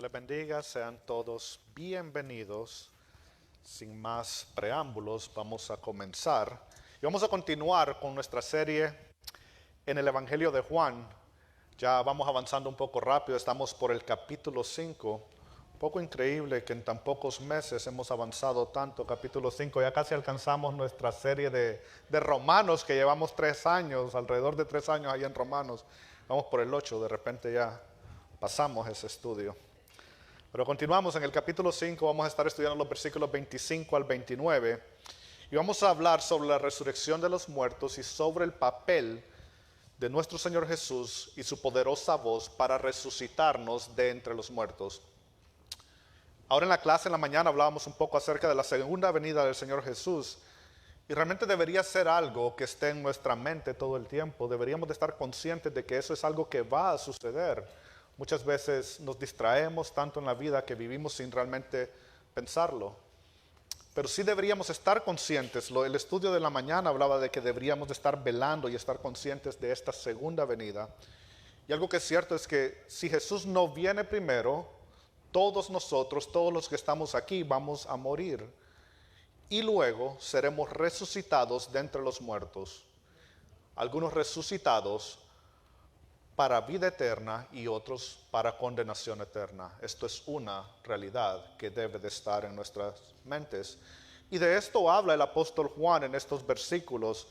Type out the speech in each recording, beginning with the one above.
les bendiga, sean todos bienvenidos. Sin más preámbulos, vamos a comenzar. Y vamos a continuar con nuestra serie en el Evangelio de Juan. Ya vamos avanzando un poco rápido, estamos por el capítulo 5. Un poco increíble que en tan pocos meses hemos avanzado tanto, capítulo 5. Ya casi alcanzamos nuestra serie de Romanos, que llevamos 3 años, alrededor de 3 años ahí en Romanos. Vamos por el 8, de repente ya pasamos ese estudio. Pero continuamos en el capítulo 5, vamos a estar estudiando los versículos 25 al 29 y vamos a hablar sobre la resurrección de los muertos y sobre el papel de nuestro Señor Jesús y su poderosa voz para resucitarnos de entre los muertos. Ahora en la clase en la mañana hablábamos un poco acerca de la segunda venida del Señor Jesús y realmente debería ser algo que esté en nuestra mente todo el tiempo. Deberíamos de estar conscientes de que eso es algo que va a suceder. Muchas veces nos distraemos tanto en la vida que vivimos sin realmente pensarlo. Pero sí deberíamos estar conscientes. El estudio de la mañana hablaba de que deberíamos de estar velando y estar conscientes de esta segunda venida. Y algo que es cierto es que si Jesús no viene primero, todos nosotros, todos los que estamos aquí, vamos a morir. Y luego seremos resucitados de entre los muertos. Algunos resucitados para vida eterna y otros para condenación eterna. Esto es una realidad que debe de estar en nuestras mentes. Y de esto habla el apóstol Juan en estos versículos.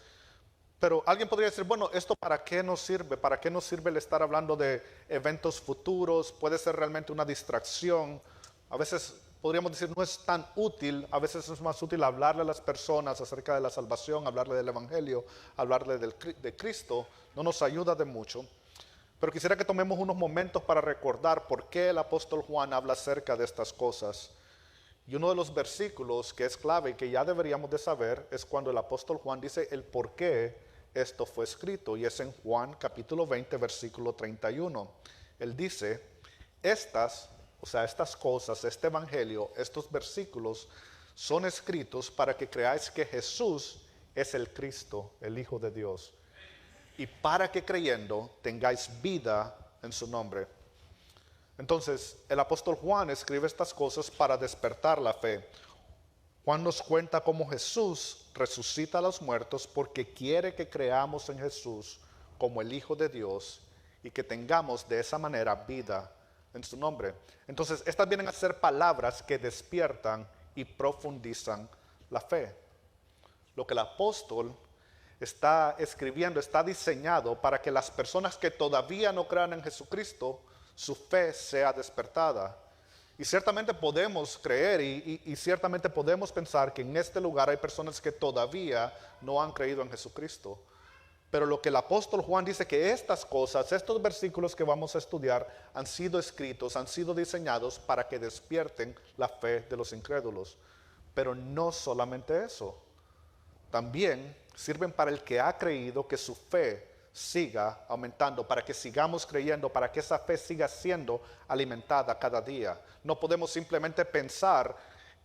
Pero alguien podría decir, bueno, ¿esto para qué nos sirve? ¿Para qué nos sirve el estar hablando de eventos futuros? Puede ser realmente una distracción. A veces podríamos decir, no es tan útil. A veces es más útil hablarle a las personas acerca de la salvación, hablarle del evangelio, hablarle de Cristo. No nos ayuda de mucho. Pero quisiera que tomemos unos momentos para recordar por qué el apóstol Juan habla acerca de estas cosas. Y uno de los versículos que es clave y que ya deberíamos de saber es cuando el apóstol Juan dice el por qué esto fue escrito. Y es en Juan capítulo 20, versículo 31. Él dice, estas cosas, este evangelio, estos versículos son escritos para que creáis que Jesús es el Cristo, el Hijo de Dios. Y para que creyendo tengáis vida en su nombre. Entonces, el apóstol Juan escribe estas cosas para despertar la fe. Juan nos cuenta cómo Jesús resucita a los muertos porque quiere que creamos en Jesús como el Hijo de Dios y que tengamos de esa manera vida en su nombre. Entonces, estas vienen a ser palabras que despiertan y profundizan la fe. Lo que el apóstol está escribiendo, está diseñado para que las personas que todavía no crean en Jesucristo, su fe sea despertada. Y ciertamente podemos creer y ciertamente podemos pensar que en este lugar hay personas que todavía no han creído en Jesucristo. Pero lo que el apóstol Juan dice que estas cosas, estos versículos que vamos a estudiar han sido escritos, han sido diseñados para que despierten la fe de los incrédulos. Pero no solamente eso. También sirven para el que ha creído que su fe siga aumentando, para que sigamos creyendo, para que esa fe siga siendo alimentada cada día. No podemos simplemente pensar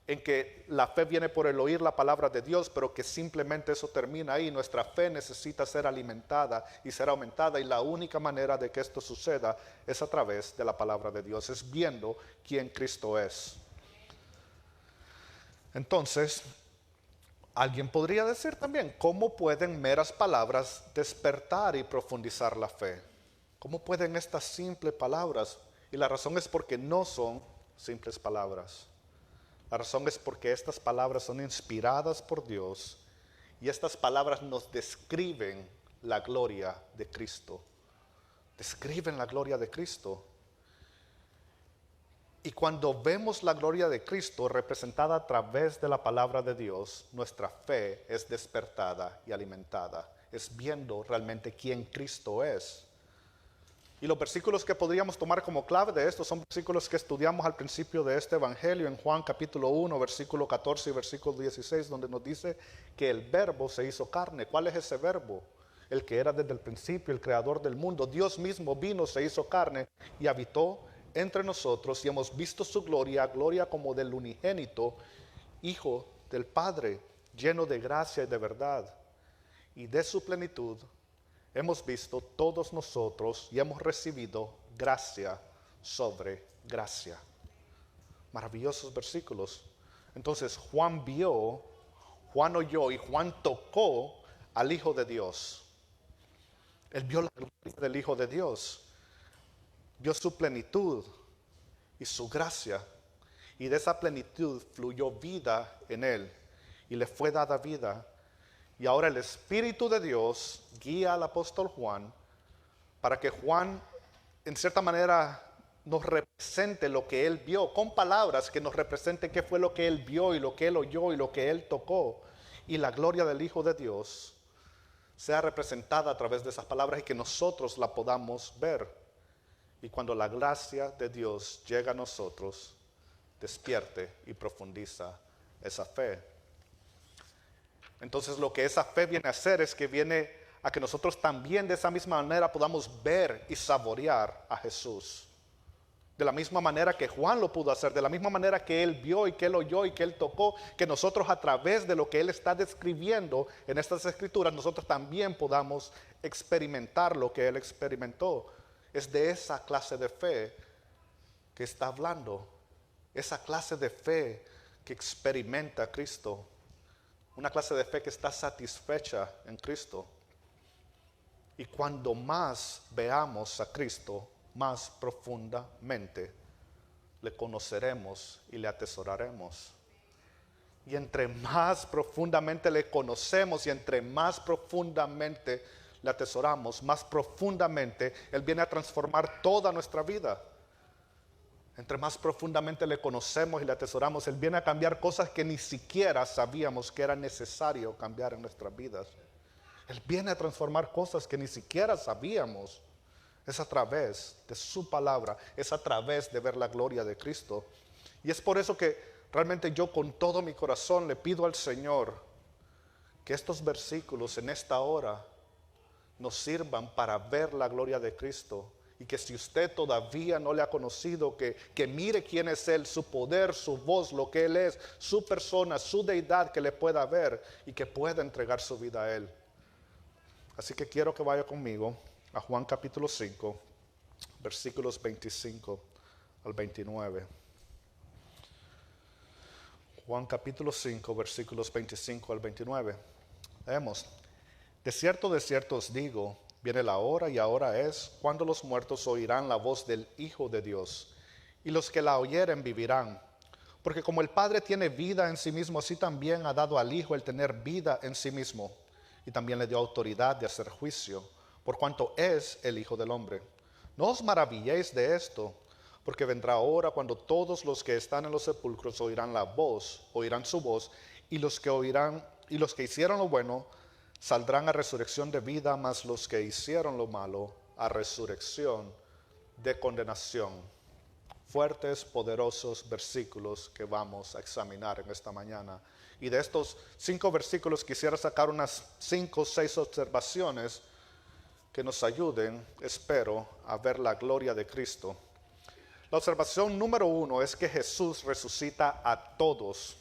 en que la fe viene por el oír la palabra de Dios, pero que simplemente eso termina ahí. Nuestra fe necesita ser alimentada y ser aumentada, y la única manera de que esto suceda es a través de la palabra de Dios, es viendo quién Cristo es. Entonces, alguien podría decir también, ¿cómo pueden meras palabras despertar y profundizar la fe? ¿Cómo pueden estas simples palabras? Y la razón es porque no son simples palabras. La razón es porque estas palabras son inspiradas por Dios y estas palabras nos describen la gloria de Cristo. Describen la gloria de Cristo. Y cuando vemos la gloria de Cristo representada a través de la palabra de Dios, nuestra fe es despertada y alimentada. Es viendo realmente quién Cristo es. Y los versículos que podríamos tomar como clave de esto son versículos que estudiamos al principio de este evangelio en Juan capítulo 1, versículo 14 y versículo 16, donde nos dice que el verbo se hizo carne. ¿Cuál es ese verbo? El que era desde el principio, el creador del mundo. Dios mismo vino, se hizo carne y habitó entre nosotros y hemos visto su gloria, gloria como del unigénito, Hijo del Padre, lleno de gracia y de verdad. Y de su plenitud hemos visto todos nosotros y hemos recibido gracia sobre gracia. Maravillosos versículos. Entonces Juan vio, Juan oyó y Juan tocó al Hijo de Dios. Él vio la gloria del Hijo de Dios, vio su plenitud y su gracia. Y de esa plenitud fluyó vida en él y le fue dada vida. Y ahora el Espíritu de Dios guía al apóstol Juan para que Juan, en cierta manera, nos represente lo que él vio, con palabras que nos represente qué fue lo que él vio y lo que él oyó y lo que él tocó. Y la gloria del Hijo de Dios sea representada a través de esas palabras y que nosotros la podamos ver. Y cuando la gracia de Dios llega a nosotros, despierte y profundiza esa fe. Entonces lo que esa fe viene a hacer es que viene a que nosotros también de esa misma manera podamos ver y saborear a Jesús. De la misma manera que Juan lo pudo hacer, de la misma manera que él vio y que él oyó y que él tocó, que nosotros a través de lo que él está describiendo en estas escrituras, nosotros también podamos experimentar lo que él experimentó. Es de esa clase de fe que está hablando, esa clase de fe que experimenta Cristo, una clase de fe que está satisfecha en Cristo. Y cuando más veamos a Cristo, más profundamente le conoceremos y le atesoraremos. Y entre más profundamente le conocemos y entre más profundamente le atesoramos, más profundamente Él viene a transformar toda nuestra vida. Entre más profundamente le conocemos y le atesoramos, Él viene a cambiar cosas que ni siquiera sabíamos que era necesario cambiar en nuestras vidas. Él viene a transformar cosas que ni siquiera sabíamos. Es a través de su palabra, es a través de ver la gloria de Cristo. Y es por eso que realmente yo con todo mi corazón le pido al Señor que estos versículos en esta hora nos sirvan para ver la gloria de Cristo. Y que si usted todavía no le ha conocido, que mire quién es Él, su poder, su voz, lo que Él es, su persona, su deidad, que le pueda ver y que pueda entregar su vida a Él. Así que quiero que vaya conmigo a Juan capítulo 5, versículos 25 al 29. Juan capítulo 5, versículos 25 al 29. Leemos. De cierto os digo, viene la hora y ahora es cuando los muertos oirán la voz del Hijo de Dios, y los que la oyeren vivirán. Porque como el Padre tiene vida en sí mismo, así también ha dado al Hijo el tener vida en sí mismo, y también le dio autoridad de hacer juicio, por cuanto es el Hijo del Hombre. No os maravilléis de esto, porque vendrá hora cuando todos los que están en los sepulcros oirán su voz, y los que hicieron lo bueno saldrán a resurrección de vida, mas los que hicieron lo malo a resurrección de condenación. Fuertes, poderosos versículos que vamos a examinar en esta mañana. Y de estos 5 versículos quisiera sacar unas 5 o 6 observaciones que nos ayuden, espero, a ver la gloria de Cristo. La observación número 1 es que Jesús resucita a todos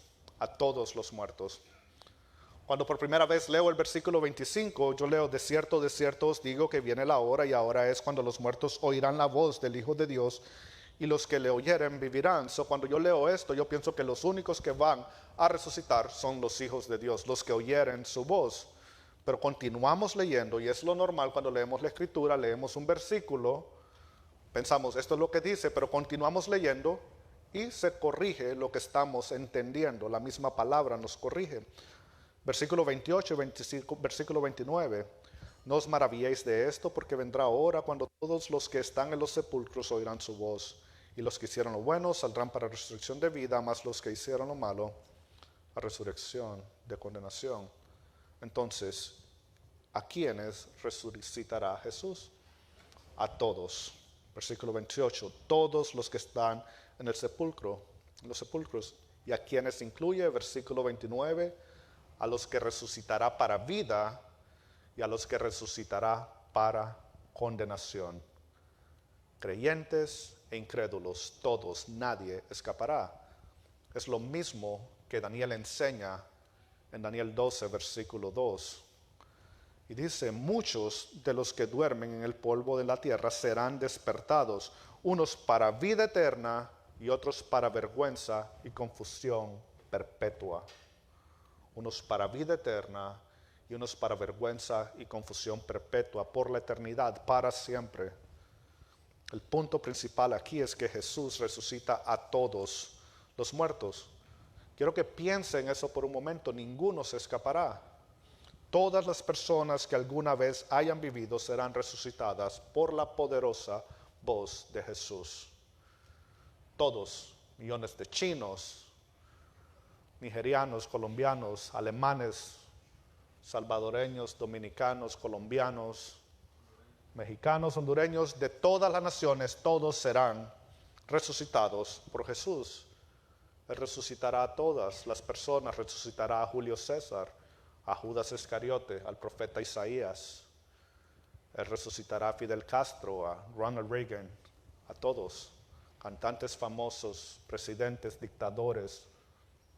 los muertos. Cuando por primera vez leo el versículo 25, yo leo, de cierto os digo que viene la hora y ahora es cuando los muertos oirán la voz del Hijo de Dios y los que le oyeren vivirán. Cuando yo leo esto, yo pienso que los únicos que van a resucitar son los hijos de Dios, los que oyeren su voz. Pero continuamos leyendo, y es lo normal cuando leemos la Escritura, leemos un versículo, pensamos, esto es lo que dice, pero continuamos leyendo y se corrige lo que estamos entendiendo. La misma palabra nos corrige. Versículo 28 y versículo 29. No os maravilléis de esto, porque vendrá hora cuando todos los que están en los sepulcros oirán su voz, y los que hicieron lo bueno saldrán para resurrección de vida, mas los que hicieron lo malo a resurrección de condenación. Entonces, ¿a quiénes resucitará Jesús? A todos. Versículo 28. Todos los que están en el sepulcro, en los sepulcros. ¿Y a quiénes incluye? Versículo 29. A los que resucitará para vida y a los que resucitará para condenación. Creyentes e incrédulos, todos, nadie escapará. Es lo mismo que Daniel enseña en Daniel 12, versículo 2. Y dice, muchos de los que duermen en el polvo de la tierra serán despertados, unos para vida eterna y otros para vergüenza y confusión perpetua. Unos para vida eterna y unos para vergüenza y confusión perpetua por la eternidad, para siempre. El punto principal aquí es que Jesús resucita a todos los muertos. Quiero que piensen eso por un momento, ninguno se escapará. Todas las personas que alguna vez hayan vivido serán resucitadas por la poderosa voz de Jesús. Todos, millones de chinos, nigerianos, colombianos, alemanes, salvadoreños, dominicanos, colombianos, mexicanos, hondureños, de todas las naciones, todos serán resucitados por Jesús. Él resucitará a todas las personas, resucitará a Julio César, a Judas Iscariote, al profeta Isaías. Él resucitará a Fidel Castro, a Ronald Reagan, a todos, cantantes famosos, presidentes, dictadores,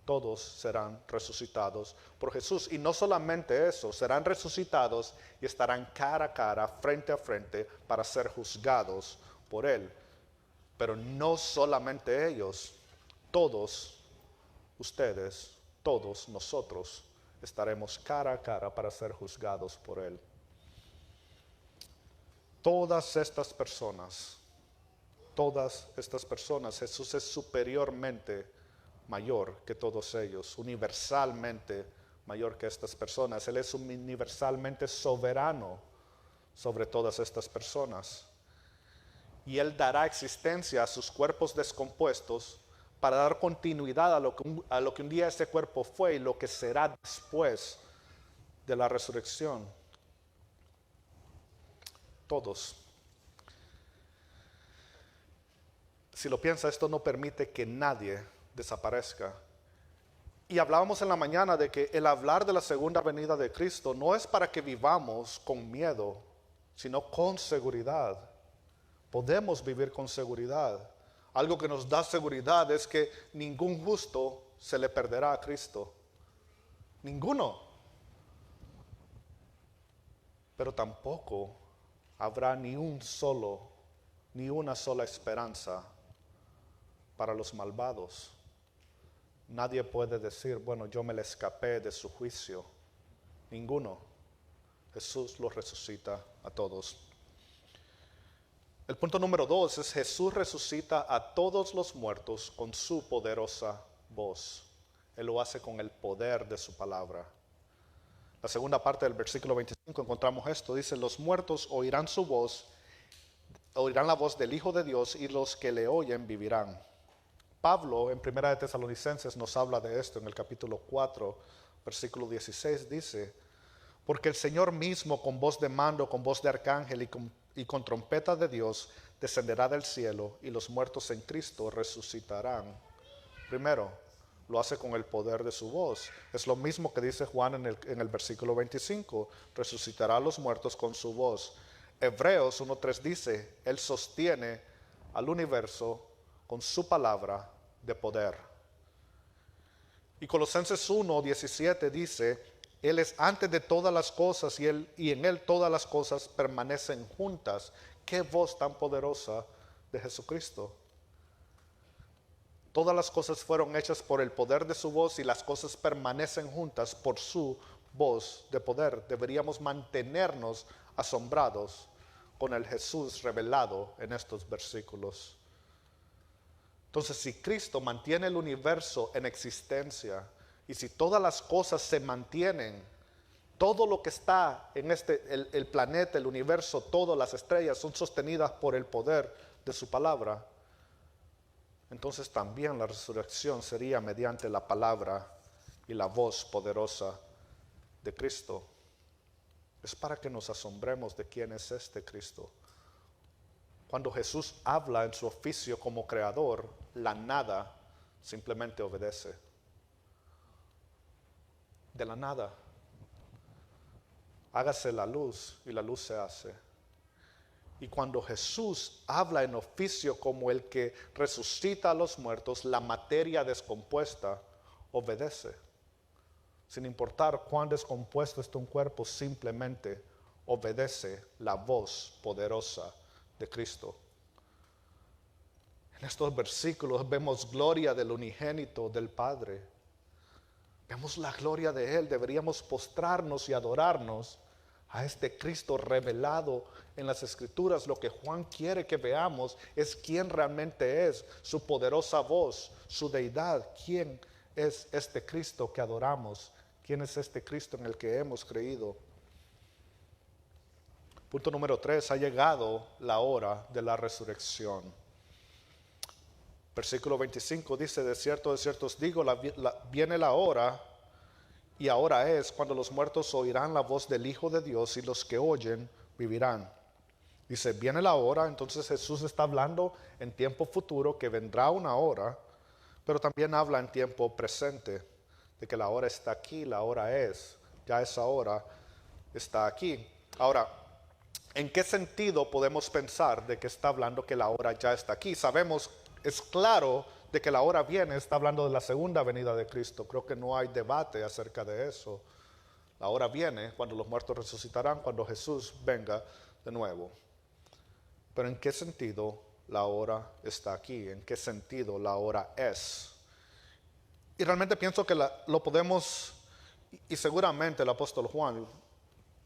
todos serán resucitados por Jesús. Y no solamente eso, serán resucitados y estarán cara a cara, frente a frente, para ser juzgados por Él. Pero no solamente ellos, todos ustedes, todos nosotros estaremos cara a cara para ser juzgados por Él. Todas estas personas, Jesús es superiormente mayor que todos ellos, universalmente mayor que estas personas. Él es universalmente soberano sobre todas estas personas. Y Él dará existencia a sus cuerpos descompuestos para dar continuidad a lo que un día ese cuerpo fue y lo que será después de la resurrección. Todos. Si lo piensa, esto no permite que nadie desaparezca. Y hablábamos en la mañana de que el hablar de la segunda venida de Cristo no es para que vivamos con miedo, sino con seguridad. Podemos vivir con seguridad. Algo que nos da seguridad es que ningún justo se le perderá a Cristo. Ninguno. Pero tampoco habrá ni una sola esperanza para los malvados. Nadie puede decir, bueno, yo me le escapé de su juicio. Ninguno. Jesús los resucita a todos. El punto número 2 es Jesús resucita a todos los muertos con su poderosa voz. Él lo hace con el poder de su palabra. La segunda parte del versículo 25 encontramos esto. Dice, los muertos oirán su voz, oirán la voz del Hijo de Dios y los que le oyen vivirán. Pablo en 1 de Tesalonicenses nos habla de esto en el capítulo 4, versículo 16, dice, porque el Señor mismo con voz de mando, con voz de arcángel y con trompeta de Dios descenderá del cielo y los muertos en Cristo resucitarán. Primero, lo hace con el poder de su voz. Es lo mismo que dice Juan en el versículo 25, resucitará a los muertos con su voz. Hebreos 1:3 dice, Él sostiene al universo con su palabra de poder. Y Colosenses 1:17 dice, Él es antes de todas las cosas y en Él todas las cosas permanecen juntas. Qué voz tan poderosa de Jesucristo. Todas las cosas fueron hechas por el poder de su voz y las cosas permanecen juntas por su voz de poder. Deberíamos mantenernos asombrados con el Jesús revelado en estos versículos. Entonces, si Cristo mantiene el universo en existencia y si todas las cosas se mantienen, todo lo que está en el planeta, el universo, todas las estrellas son sostenidas por el poder de su palabra, entonces también la resurrección sería mediante la palabra y la voz poderosa de Cristo. Es para que nos asombremos de quién es este Cristo. Cuando Jesús habla en su oficio como creador, la nada simplemente obedece. De la nada. Hágase la luz y la luz se hace. Y cuando Jesús habla en oficio como el que resucita a los muertos, la materia descompuesta obedece. Sin importar cuán descompuesto está un cuerpo, simplemente obedece la voz poderosa de Cristo. En estos versículos vemos gloria del unigénito del Padre. Vemos la gloria de Él. Deberíamos postrarnos y adorarnos a este Cristo revelado en las Escrituras. Lo que Juan quiere que veamos es quién realmente es, su poderosa voz, su deidad. ¿Quién es este Cristo que adoramos? ¿Quién es este Cristo en el que hemos creído? Punto número 3, ha llegado la hora de la resurrección. Versículo 25 dice, de cierto os digo, viene la hora, y ahora es, cuando los muertos oirán la voz del Hijo de Dios, y los que oyen vivirán. Dice, viene la hora, entonces Jesús está hablando en tiempo futuro, que vendrá una hora, pero también habla en tiempo presente, de que la hora está aquí, la hora es, ya esa hora está aquí. Ahora, ¿en qué sentido podemos pensar de que está hablando que la hora ya está aquí? Sabemos, es claro de que la hora viene, está hablando de la segunda venida de Cristo. Creo que no hay debate acerca de eso. La hora viene cuando los muertos resucitarán, cuando Jesús venga de nuevo. Pero ¿en qué sentido la hora está aquí? ¿En qué sentido la hora es? Y realmente pienso que lo podemos, y seguramente el apóstol Juan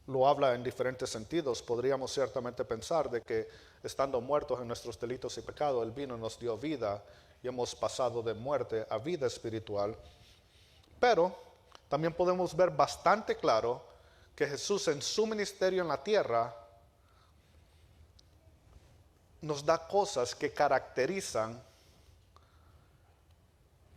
lo habla en diferentes sentidos. Podríamos ciertamente pensar de que estando muertos en nuestros delitos y pecados, Él vino y nos dio vida y hemos pasado de muerte a vida espiritual. Pero también podemos ver bastante claro que Jesús en su ministerio en la tierra nos da cosas que caracterizan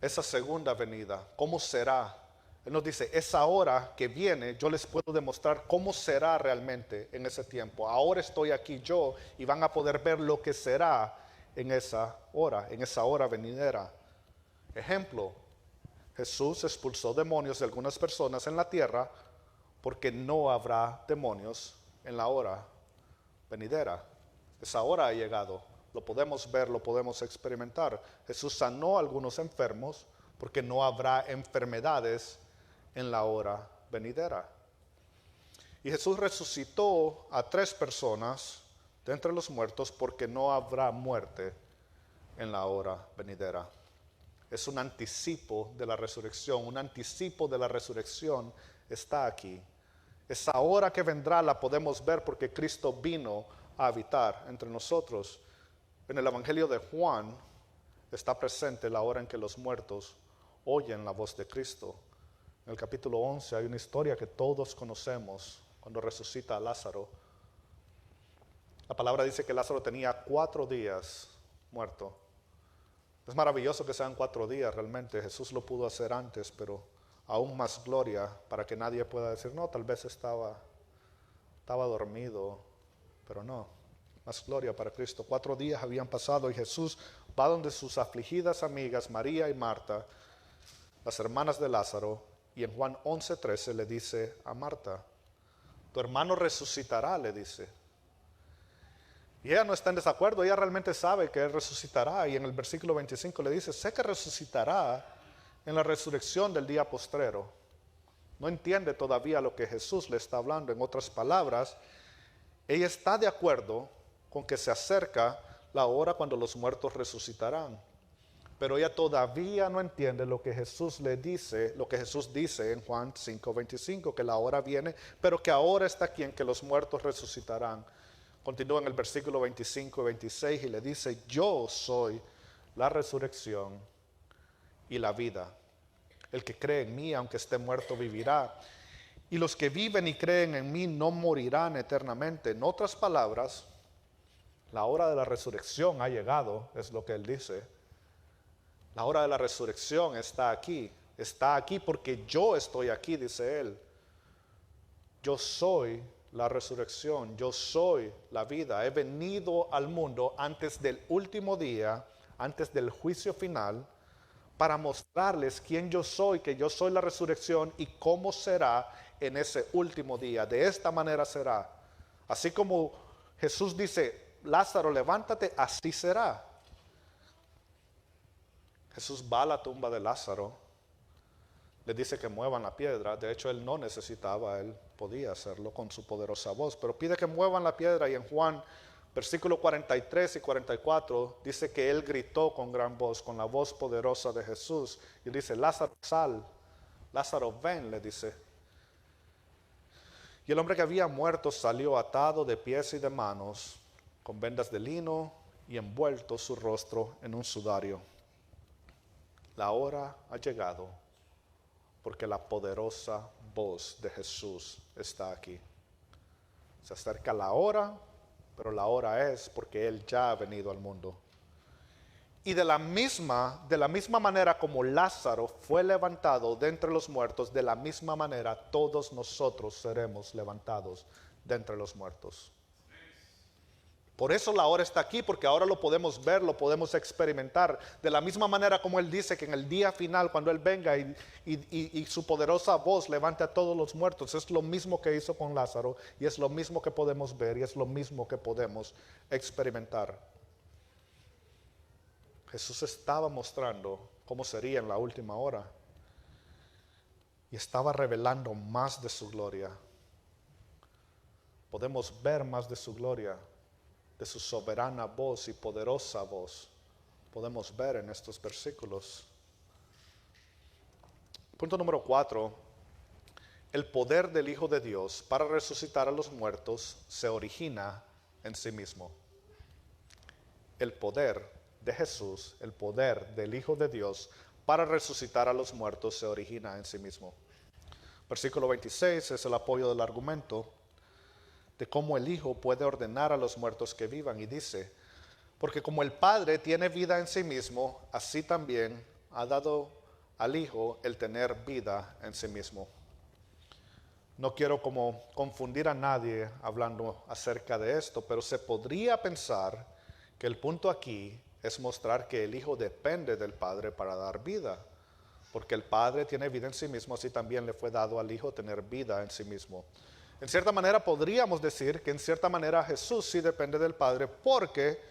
esa segunda venida. ¿Cómo será? Él nos dice, esa hora que viene, yo les puedo demostrar cómo será realmente en ese tiempo. Ahora estoy aquí yo y van a poder ver lo que será en esa hora venidera. Ejemplo, Jesús expulsó demonios de algunas personas en la tierra porque no habrá demonios en la hora venidera. Esa hora ha llegado, lo podemos ver, lo podemos experimentar. Jesús sanó a algunos enfermos porque no habrá enfermedades en la hora venidera. Y Jesús resucitó a 3 personas de entre los muertos porque no habrá muerte en la hora venidera. Es un anticipo de la resurrección, un anticipo de la resurrección está aquí. Esa hora que vendrá la podemos ver porque Cristo vino a habitar entre nosotros. En el Evangelio de Juan está presente la hora en que los muertos oyen la voz de Cristo. En el capítulo 11 hay una historia que todos conocemos cuando resucita a Lázaro. La palabra dice que Lázaro tenía 4 días muerto. Es maravilloso que sean 4 días realmente. Jesús lo pudo hacer antes, pero aún más gloria para que nadie pueda decir, no, tal vez estaba dormido, pero no. Más gloria para Cristo. 4 días habían pasado y Jesús va donde sus afligidas amigas María y Marta, las hermanas de Lázaro, y en Juan 11:13 le dice a Marta, tu hermano resucitará, le dice. Y ella no está en desacuerdo, ella realmente sabe que Él resucitará. Y en el versículo 25 le dice, sé que resucitará en la resurrección del día postrero. No entiende todavía lo que Jesús le está hablando. En otras palabras, ella está de acuerdo con que se acerca la hora cuando los muertos resucitarán. Pero ella todavía no entiende lo que Jesús le dice, lo que Jesús dice en Juan 5:25, que la hora viene, pero que ahora está aquí en que los muertos resucitarán. Continúa en el versículo 25 y 26 y le dice, yo soy la resurrección y la vida. El que cree en mí, aunque esté muerto, vivirá. Y los que viven y creen en mí no morirán eternamente. En otras palabras, la hora de la resurrección ha llegado, es lo que él dice. La hora de la resurrección está aquí porque yo estoy aquí, dice él. Yo soy la resurrección, yo soy la vida. He venido al mundo antes del último día, antes del juicio final, para mostrarles quién yo soy, que yo soy la resurrección y cómo será en ese último día. De esta manera será. Así como Jesús dice, Lázaro, levántate, así será. Jesús va a la tumba de Lázaro, le dice que muevan la piedra. De hecho, él no necesitaba, él podía hacerlo con su poderosa voz, pero pide que muevan la piedra. Y en Juan Versículo 43 y 44 dice que él gritó con gran voz, con la voz poderosa de Jesús. Y dice, Lázaro, sal. Lázaro, ven, le dice. Y el hombre que había muerto salió atado de pies y de manos, con vendas de lino y envuelto su rostro en un sudario. La hora ha llegado, porque la poderosa voz de Jesús está aquí. Se acerca la hora, pero la hora es porque Él ya ha venido al mundo. Y de la misma manera como Lázaro fue levantado de entre los muertos, de la misma manera todos nosotros seremos levantados de entre los muertos. Por eso la hora está aquí, porque ahora lo podemos ver, lo podemos experimentar. De la misma manera como Él dice que en el día final, cuando Él venga y su poderosa voz levante a todos los muertos, es lo mismo que hizo con Lázaro, y es lo mismo que podemos ver, y es lo mismo que podemos experimentar. Jesús estaba mostrando cómo sería en la última hora, y estaba revelando más de su gloria. Podemos ver más de su gloria, de su soberana voz y poderosa voz. Podemos ver en estos versículos. Punto número 4. El poder del Hijo de Dios para resucitar a los muertos se origina en sí mismo. El poder de Jesús, el poder del Hijo de Dios para resucitar a los muertos se origina en sí mismo. Versículo 26 es el apoyo del argumento de cómo el Hijo puede ordenar a los muertos que vivan, y dice, porque como el Padre tiene vida en sí mismo, así también ha dado al Hijo el tener vida en sí mismo. No quiero como confundir a nadie hablando acerca de esto, pero se podría pensar que el punto aquí es mostrar que el Hijo depende del Padre para dar vida, porque el Padre tiene vida en sí mismo, así también le fue dado al Hijo tener vida en sí mismo. En cierta manera podríamos decir que en cierta manera Jesús sí depende del Padre, porque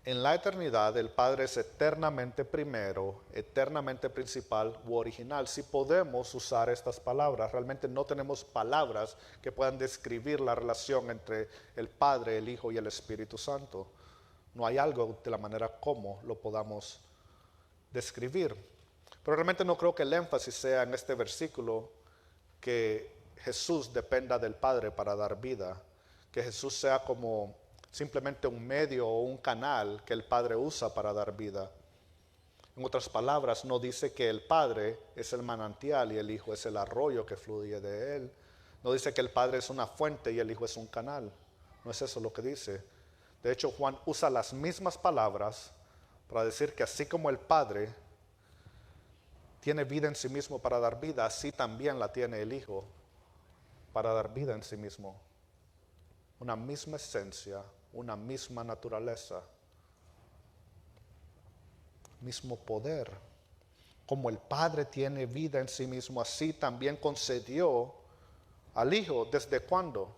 en la eternidad el Padre es eternamente primero, eternamente principal u original. Si podemos usar estas palabras, realmente no tenemos palabras que puedan describir la relación entre el Padre, el Hijo y el Espíritu Santo. No hay algo de la manera como lo podamos describir. Pero realmente no creo que el énfasis sea en este versículo que Jesús dependa del Padre para dar vida, que Jesús sea como simplemente un medio o un canal que el Padre usa para dar vida. En otras palabras, no dice que el Padre es el manantial y el Hijo es el arroyo que fluye de él. No dice que el Padre es una fuente y el Hijo es un canal. No es eso lo que dice. De hecho, Juan usa las mismas palabras para decir que así como el Padre tiene vida en sí mismo para dar vida, así también la tiene el Hijo para dar vida en sí mismo. Una misma esencia, una misma naturaleza, mismo poder. Como el Padre tiene vida en sí mismo, así también concedió al Hijo. ¿Desde cuándo?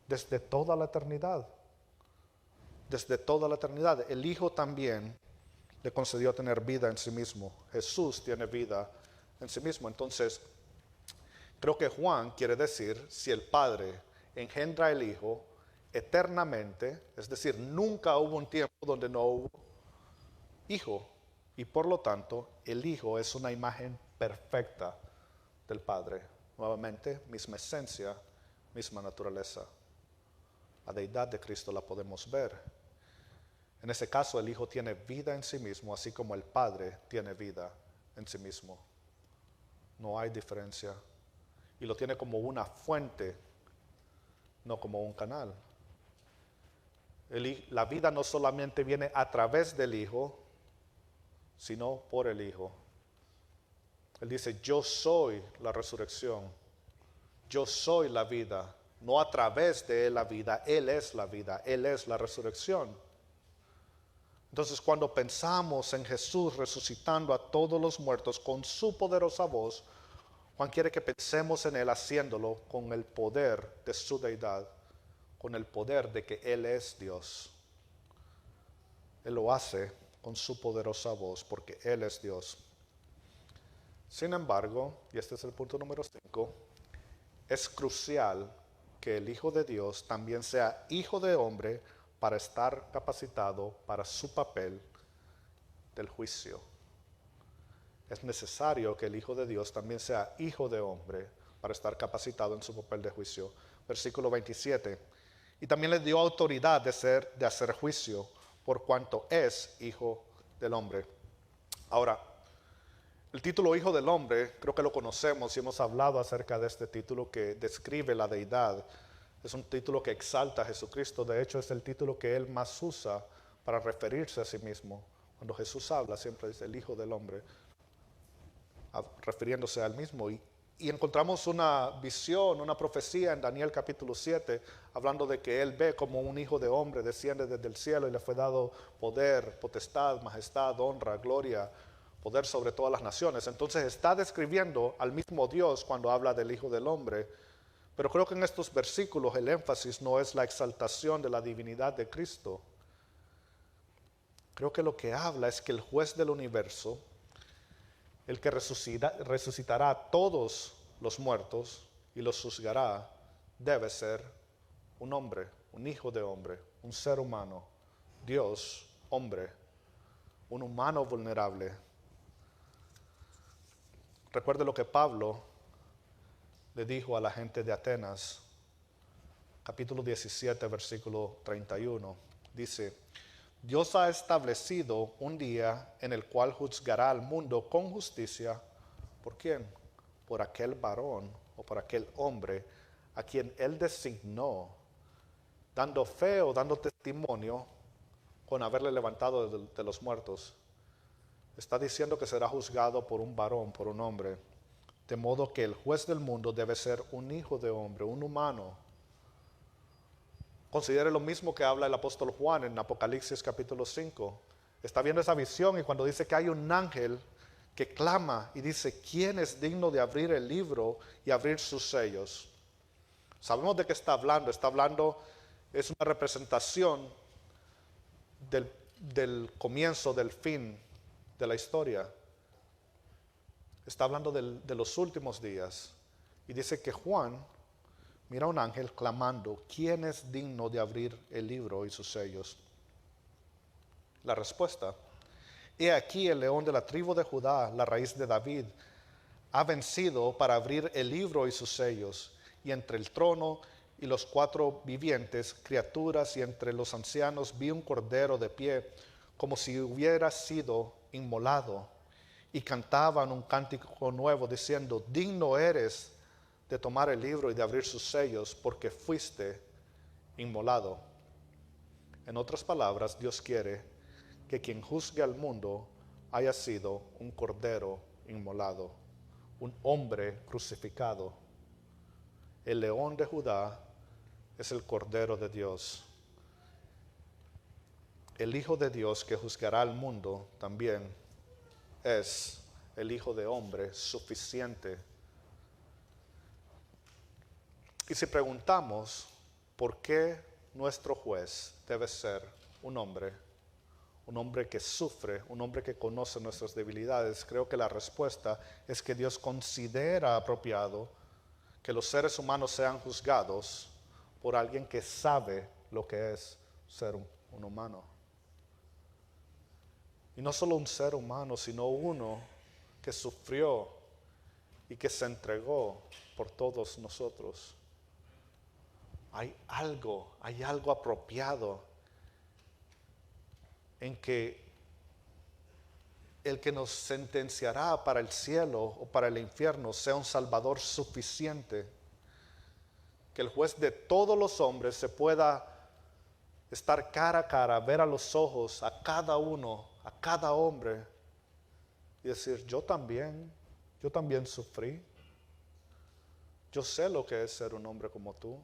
Desde toda la eternidad. Desde toda la eternidad. El Hijo también le concedió tener vida en sí mismo. Jesús tiene vida en sí mismo. Entonces, creo que Juan quiere decir, si el Padre engendra el Hijo eternamente, es decir, nunca hubo un tiempo donde no hubo Hijo, y por lo tanto, el Hijo es una imagen perfecta del Padre. Nuevamente, misma esencia, misma naturaleza. La deidad de Cristo la podemos ver. En ese caso, el Hijo tiene vida en sí mismo, así como el Padre tiene vida en sí mismo. No hay diferencia. Y lo tiene como una fuente, no como un canal. La vida no solamente viene a través del Hijo, sino por el Hijo. Él dice, yo soy la resurrección, yo soy la vida, no a través de él la vida, Él es la vida, Él es la resurrección. Entonces, cuando pensamos en Jesús resucitando a todos los muertos con su poderosa voz, Juan quiere que pensemos en Él haciéndolo con el poder de su deidad, con el poder de que Él es Dios. Él lo hace con su poderosa voz porque Él es Dios. Sin embargo, y este es el punto número 5, es crucial que el Hijo de Dios también sea hijo de hombre para estar capacitado para su papel del juicio. Es necesario que el Hijo de Dios también sea hijo de hombre para estar capacitado en su papel de juicio. Versículo 27. Y también le dio autoridad de hacer juicio, por cuanto es hijo del hombre. Ahora, el título Hijo del Hombre, creo que lo conocemos y hemos hablado acerca de este título que describe la deidad. Es un título que exalta a Jesucristo. De hecho, es el título que él más usa para referirse a sí mismo. Cuando Jesús habla, siempre dice el Hijo del Hombre, refiriéndose a él mismo. Y encontramos una visión, una profecía en Daniel capítulo 7, hablando de que él ve como un hijo de hombre desciende desde el cielo y le fue dado poder, potestad, majestad, honra, gloria, poder sobre todas las naciones. Entonces está describiendo al mismo Dios cuando habla del Hijo del Hombre. Pero creo que en estos versículos el énfasis no es la exaltación de la divinidad de Cristo. Creo que lo que habla es que el juez del universo, el que resucitará a todos los muertos y los juzgará, debe ser un hombre, un hijo de hombre, un ser humano, Dios, hombre, un humano vulnerable. Recuerde lo que Pablo le dijo a la gente de Atenas, capítulo 17, versículo 31. Dice: Dios ha establecido un día en el cual juzgará al mundo con justicia. ¿Por quién? Por aquel varón o por aquel hombre a quien él designó, dando fe o dando testimonio con haberle levantado de los muertos. Está diciendo que será juzgado por un varón, por un hombre. De modo que el juez del mundo debe ser un hijo de hombre, un humano. Considere lo mismo que habla el apóstol Juan en Apocalipsis capítulo 5. Está viendo esa visión y cuando dice que hay un ángel que clama y dice: ¿quién es digno de abrir el libro y abrir sus sellos? Sabemos de qué está hablando. Está hablando, es una representación del comienzo, del fin de la historia. Está hablando de los últimos días. Y dice que Juan mira a un ángel clamando: ¿quién es digno de abrir el libro y sus sellos? La respuesta: he aquí el león de la tribu de Judá, la raíz de David, ha vencido para abrir el libro y sus sellos. Y entre el trono y los cuatro vivientes, criaturas, y entre los ancianos vi un cordero de pie, como si hubiera sido inmolado. Y cantaban un cántico nuevo diciendo: digno eres de tomar el libro y de abrir sus sellos, porque fuiste inmolado. En otras palabras, Dios quiere que quien juzgue al mundo haya sido un cordero inmolado, un hombre crucificado. El león de Judá es el cordero de Dios. El Hijo de Dios que juzgará al mundo también es el Hijo de hombre suficiente. Y si preguntamos por qué nuestro juez debe ser un hombre que sufre, un hombre que conoce nuestras debilidades, creo que la respuesta es que Dios considera apropiado que los seres humanos sean juzgados por alguien que sabe lo que es ser un humano. Y no solo un ser humano, sino uno que sufrió y que se entregó por todos nosotros. Hay algo apropiado en que el que nos sentenciará para el cielo o para el infierno sea un Salvador suficiente, que el juez de todos los hombres se pueda estar cara a cara, ver a los ojos a cada uno, a cada hombre, y decir: yo también sufrí, yo sé lo que es ser un hombre como tú,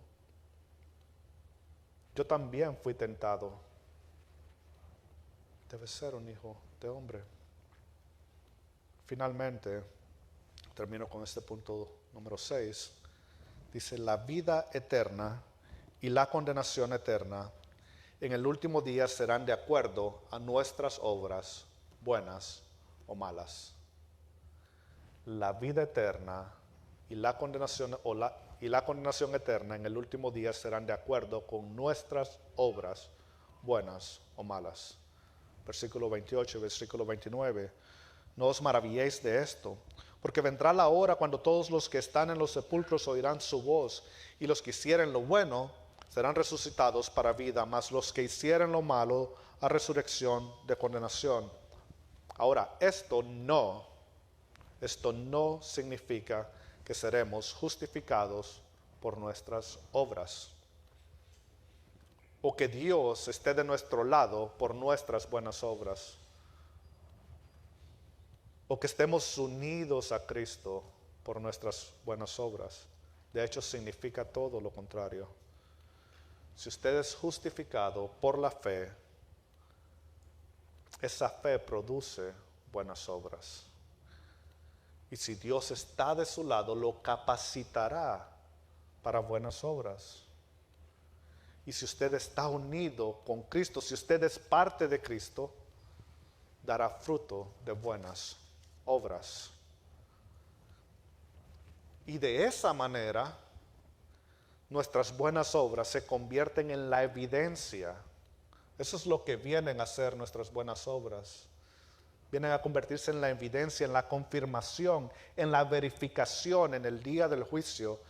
yo también fui tentado. Debe ser un hijo de hombre. Finalmente, termino con este punto número 6. Dice: la vida eterna y la condenación eterna en el último día serán de acuerdo a nuestras obras, buenas o malas. La vida eterna y la condenación y la condenación eterna en el último día serán de acuerdo con nuestras obras, buenas o malas. Versículo 28, versículo 29. No os maravilléis de esto, porque vendrá la hora cuando todos los que están en los sepulcros oirán su voz, y los que hicieren lo bueno serán resucitados para vida, mas los que hicieren lo malo a resurrección de condenación. Ahora, esto no significa que seremos justificados por nuestras obras, o que Dios esté de nuestro lado por nuestras buenas obras, o que estemos unidos a Cristo por nuestras buenas obras. De hecho, significa todo lo contrario. Si usted es justificado por la fe, esa fe produce buenas obras. Y si Dios está de su lado, lo capacitará para buenas obras. Y si usted está unido con Cristo, si usted es parte de Cristo, dará fruto de buenas obras. Y de esa manera, nuestras buenas obras se convierten en la evidencia. Eso es lo que vienen a hacer nuestras buenas obras. Vienen a convertirse en la evidencia, en la confirmación, en la verificación en el día del juicio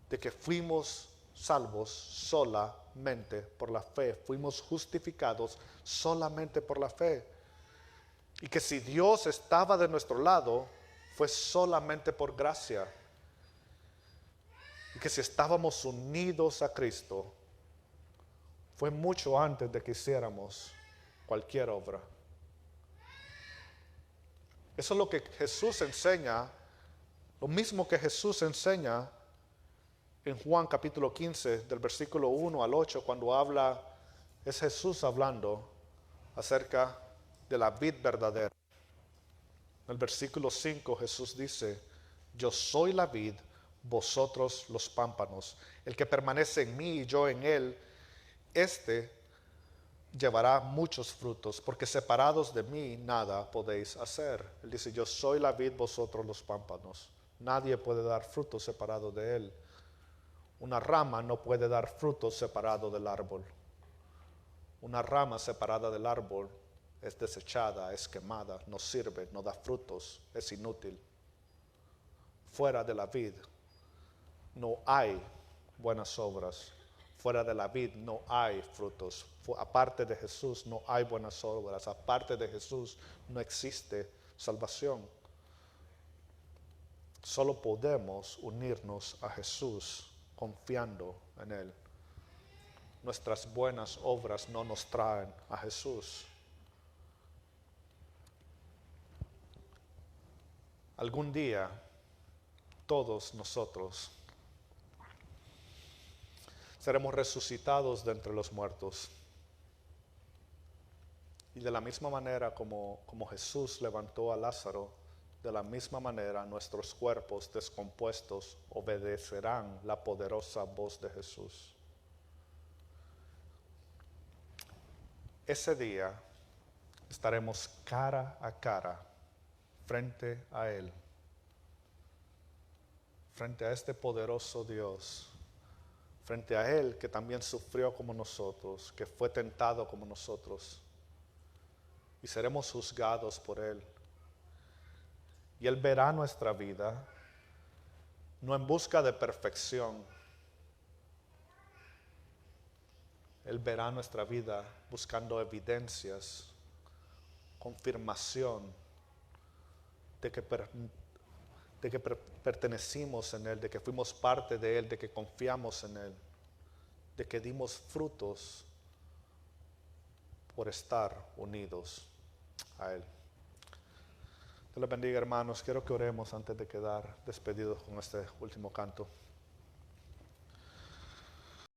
de que fuimos salvos solamente por la fe. Fuimos justificados solamente por la fe. Y que si Dios estaba de nuestro lado, fue solamente por gracia. Y que si estábamos unidos a Cristo, fue mucho antes de que hiciéramos cualquier obra. Eso es lo que Jesús enseña, lo mismo que Jesús enseña en Juan capítulo 15, del versículo 1 al 8, cuando habla, es Jesús hablando acerca de la vid verdadera. En el versículo 5 Jesús dice, yo soy la vid, vosotros los pámpanos. El que permanece en mí y yo en él, este llevará muchos frutos, porque separados de mí nada podéis hacer. Él dice, yo soy la vid, vosotros los pámpanos. Nadie puede dar fruto separado de él. Una rama no puede dar fruto separado del árbol. Una rama separada del árbol es desechada, es quemada, no sirve, no da frutos, es inútil. Fuera de la vid no hay buenas obras. Fuera de la vid no hay frutos. Aparte de Jesús no hay buenas obras. Aparte de Jesús no existe salvación. Solo podemos unirnos a Jesús confiando en Él. Nuestras buenas obras no nos traen a Jesús. Algún día todos nosotros seremos resucitados de entre los muertos. Y de la misma manera como Jesús levantó a Lázaro, de la misma manera nuestros cuerpos descompuestos obedecerán la poderosa voz de Jesús. Ese día estaremos cara a cara frente a Él, frente a este poderoso Dios, frente a Él que también sufrió como nosotros, que fue tentado como nosotros, y seremos juzgados por Él. Y Él verá nuestra vida, no en busca de perfección. Él verá nuestra vida buscando evidencias, confirmación de que pertenecimos en Él, de que fuimos parte de Él, de que confiamos en Él, de que dimos frutos por estar unidos a Él. Dios les bendiga, hermanos. Quiero que oremos antes de quedar despedidos con este último canto.